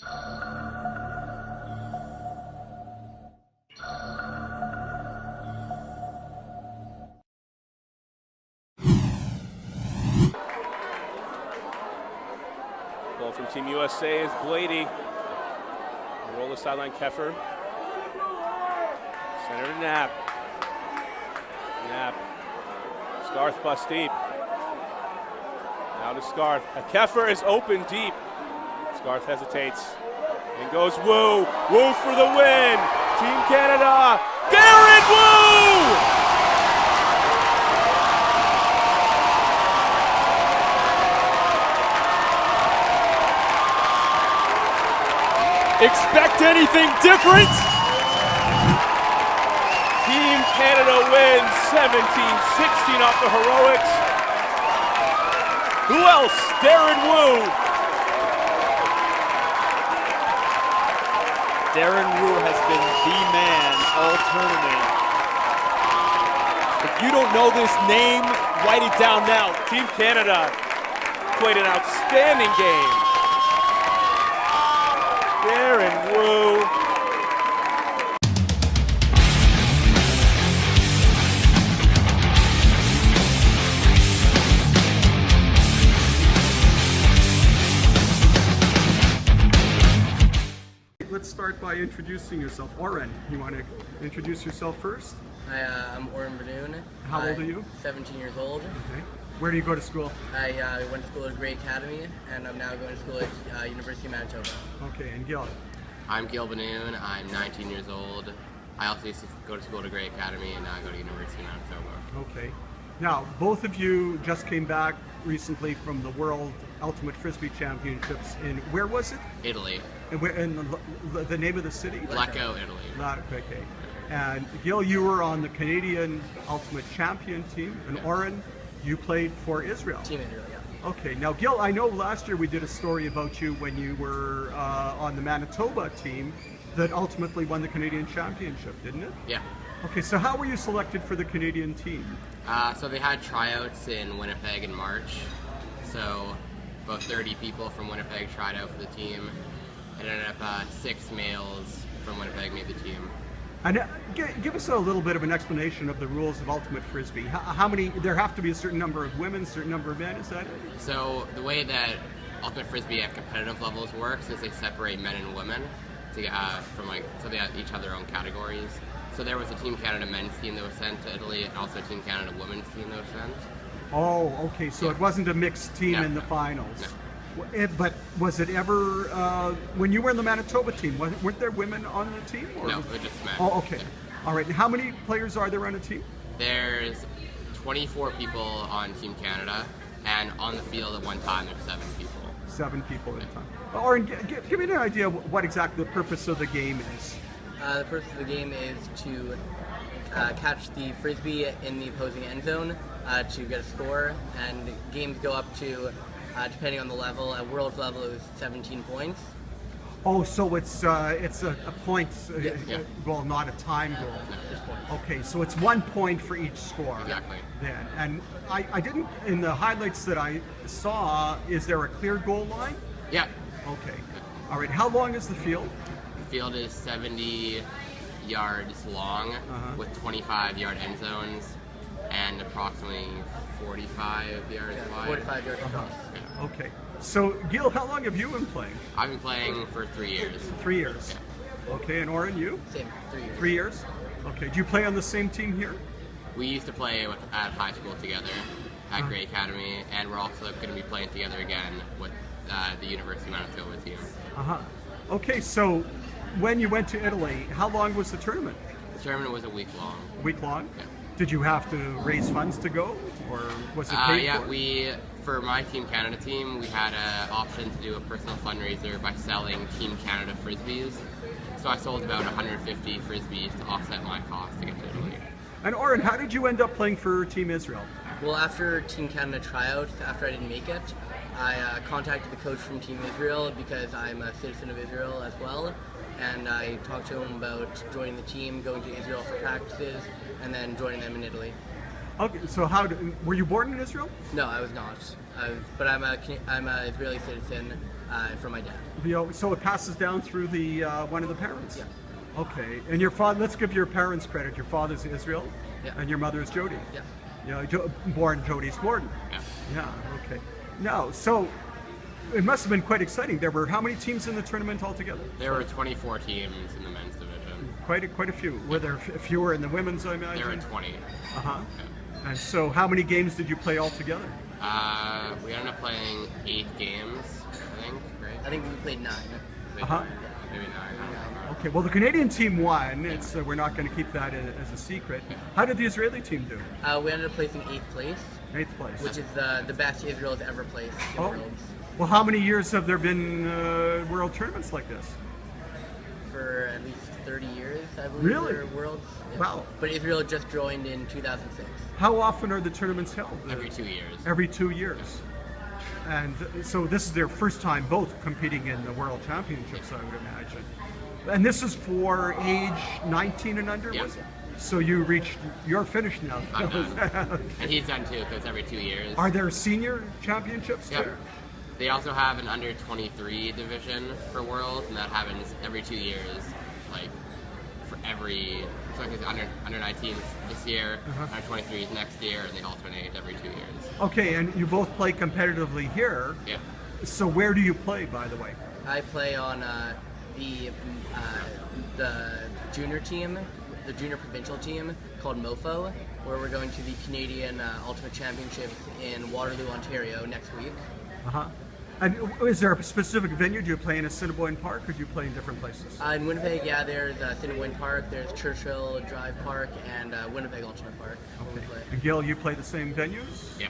Ball from Team USA is Blady. Roll the sideline, Keffer. Center to Knapp. Knapp. Scarth bust deep. Now to Scarth. Keffer is open deep. Scarth hesitates and goes Woo. Woo for the win. Team Canada. Darren Woo! Expect anything different? Team Canada wins 17-16 off the heroics. Who else? Darren Woo. Darren Woo has been the man all tournament. If you don't know this name, write it down now. Team Canada played an outstanding game. Darren Woo. Let's start by introducing yourself. Oren, you want to introduce yourself first? Hi, I'm Oren Binun. How old are you? 17 years old. Okay. Where do you go to school? I went to school at Gray Academy, and I'm now going to school at University of Manitoba. Okay, and Gil? I'm Gil Binun. I'm 19 years old. I also used to go to school at Gray Academy, and now I go to University of Manitoba. Okay. Now, both of you just came back recently from the World Ultimate Frisbee Championships in, where was it? Italy. And where, and the name of the city? Lecco, Italy. Okay. And Gil, you were on the Canadian Ultimate Champion team, and Yeah. Oren, you played for Israel. Team Israel, yeah. Okay, now Gil, I know last year we did a story about you when you were on the Manitoba team that ultimately won the Canadian Championship, didn't it? Yeah. Okay, so how were you selected for the Canadian team? So they had tryouts in Winnipeg in March. So about 30 people from Winnipeg tried out for the team. It ended up 6 males from Winnipeg made the team. And give us a little bit of an explanation of the rules of Ultimate Frisbee. How many, there have to be a certain number of women, a certain number of men, is that it? So the way that Ultimate Frisbee at competitive levels works is they separate men and women to, so they have each have their own categories. So there was a Team Canada men's team that was sent to Italy, and also a Team Canada women's team that was sent. Oh, okay, so Yeah. It wasn't a mixed team No. in the finals. No. But was it ever, when you were in the Manitoba team, weren't there women on the team? Or No, it was just men. Oh, okay. Yeah. All right, and how many players are there on a team? There's 24 people on Team Canada, and on the field at one time there's 7 people. 7 people at a time. Oren, give me an idea of what exactly the purpose of the game is. The purpose of the game is to catch the Frisbee in the opposing end zone to get a score, and games go up to, depending on the level, at world level it was 17 points. Oh, so it's a point, Yeah. well, not a time goal. Just points. Okay, so it's 1 point for each score. Exactly. Then, and I didn't, in the highlights that I saw, is there a clear goal line? Yeah. Okay. All right, how long is the field? The field is 70 yards long with 25-yard end zones and approximately 45 yards wide. 45 yards across. Yeah. Okay. So, Gil, how long have you been playing? I've been playing for 3 years. 3 years. Yeah. Okay, and Oren, you? Same, 3 years. 3 years? Okay, do you play on the same team here? We used to play at high school together at Gray Academy, and we're also going to be playing together again with the University of Manitoba team. Uh-huh. Okay, so when you went to Italy, how long was the tournament? The tournament was a week long. A week long? Yeah. Did you have to raise funds to go, or was it paid Yeah, for? For my Team Canada team, we had an option to do a personal fundraiser by selling Team Canada Frisbees. So I sold about 150 Frisbees to offset my cost to get to Italy. And Oren, how did you end up playing for Team Israel? Well, after Team Canada tryouts, after I didn't make it, I contacted the coach from Team Israel because I'm a citizen of Israel as well, and I talked to him about joining the team, going to Israel for practices, and then joining them in Italy. Okay, so were you born in Israel? No, I was not. But I'm a Israeli citizen from my dad. So it passes down through the one of the parents. Yeah. Okay, and your father. Let's give your parents credit. Your father's Israel, Yeah. and your mother is Jody. Yeah. Born Jody Smorden. Yeah. Yeah. Okay. Now, so it must have been quite exciting. There were how many teams in the tournament altogether? There were 24 teams in the men's division. Quite a few. Were there fewer in the women's? I imagine. There were 20. Uh huh. Yeah. And so, how many games did you play altogether? We ended up playing 8 games, I think, right? I think we played 9. Maybe, Uh-huh. maybe 9. I don't remember. Okay. Well, the Canadian team won. It's we're not going to keep that as a secret. How did the Israeli team do? We ended up placing 8th place, 8th place. which is the best Israel has ever placed in Oh. Worlds. Well, how many years have there been world tournaments like this? For at least 30 years, I believe. Really? For Worlds. Yeah. Wow. But Israel just joined in 2006. How often are the tournaments held? Every 2 years. Every 2 years. And so this is their first time both competing in the World Championships, I would imagine. And this is for age 19 and under, Yeah. was it? So you reached, you're finished now. I'm done. And he's done too, because every 2 years. Are there senior championships Yeah. too? They also have an under 23 division for Worlds, and that happens every 2 years, like for every. So like it's under 19s this year, under 23s next year, and they alternate every 2 years. Okay, and you both play competitively here. Yeah. So where do you play, by the way? I play on the junior team, the junior provincial team called MoFo, where we're going to the Canadian Ultimate Championships in Waterloo, Ontario next week. Uh-huh. And is there a specific venue? Do you play in Assiniboine Park, or do you play in different places? In Winnipeg, yeah, there's Assiniboine Park, there's Churchill Drive Park, and Winnipeg Ultimate Park. Where we play. And Gil, you play the same venues? Yeah.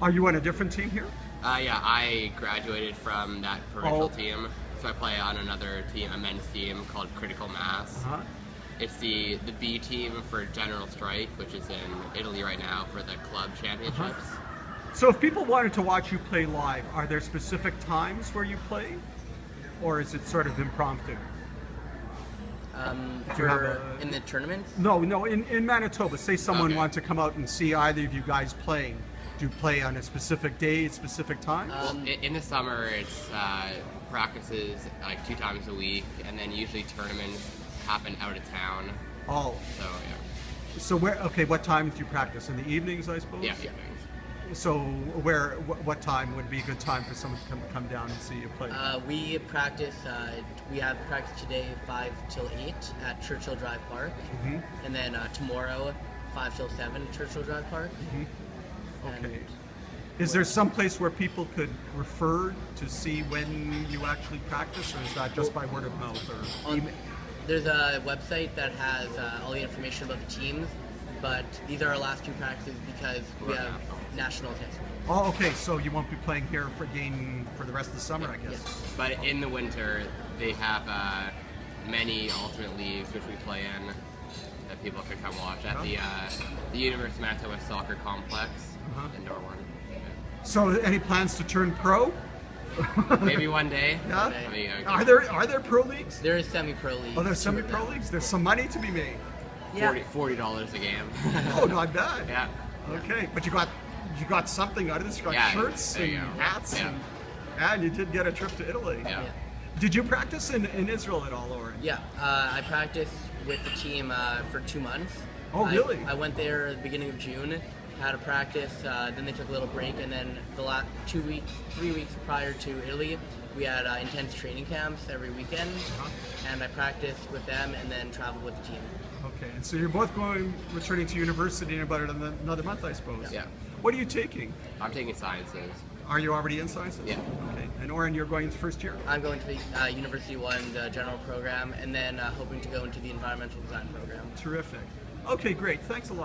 Are you on a different team here? Yeah, I graduated from that provincial Oh. team, so I play on another team, a men's team called Critical Mass. Uh-huh. It's the B team for General Strike, which is in Italy right now for the club championships. So if people wanted to watch you play live, are there specific times where you play? Or is it sort of impromptu? you have In the tournaments? No, in Manitoba, say someone Okay. wants to come out and see either of you guys playing. Do you play on a specific day, a specific time? Well, in the summer, it's practices like 2 times a week, and then usually tournaments happen out of town. Oh, So yeah, so what time do you practice? In the evenings, I suppose? yeah, evenings. So what time would be a good time for someone to come down and see you play? We practice. We have practice today 5 till 8 at Churchill Drive Park, and then tomorrow 5 till 7 at Churchill Drive Park. And Okay. Is there some place where people could refer to see when you actually practice, or is that just by word of mouth? Or There's a website that has all the information about the teams, but these are our last 2 practices because we have nationals next week. Oh, okay. So you won't be playing here for the rest of the summer, I guess. Yes. But in the winter, they have many alternate leagues which we play in that people could come watch at the University of Manitoba Soccer Complex, indoor one. So any plans to turn pro? Maybe one day. Yeah. One day. Are there pro leagues? There is semi-pro leagues. Oh, there's two of semi-pro them. leagues. There's some money to be made. Yeah. $40 a game. Oh, not bad. Yeah. Okay, but you got something out of this. You got Yeah, shirts there and you go. hats, Yeah. and you did get a trip to Italy. Yeah. Yeah. Did you practice in Israel at all, Oren? Yeah, I practiced with the team for 2 months. Oh, really? I went there at the beginning of June, had a practice, then they took a little break, and then the last 3 weeks prior to Italy, we had intense training camps every weekend, and I practiced with them and then traveled with the team. Okay, and so you're both returning to university in about another month, I suppose. Yeah. What are you taking? I'm taking sciences. Are you already in sciences? Yeah. Okay, and Oren, you're going first year? I'm going to the University One general program, and then hoping to go into the environmental design program. Terrific. Okay, great. Thanks a lot.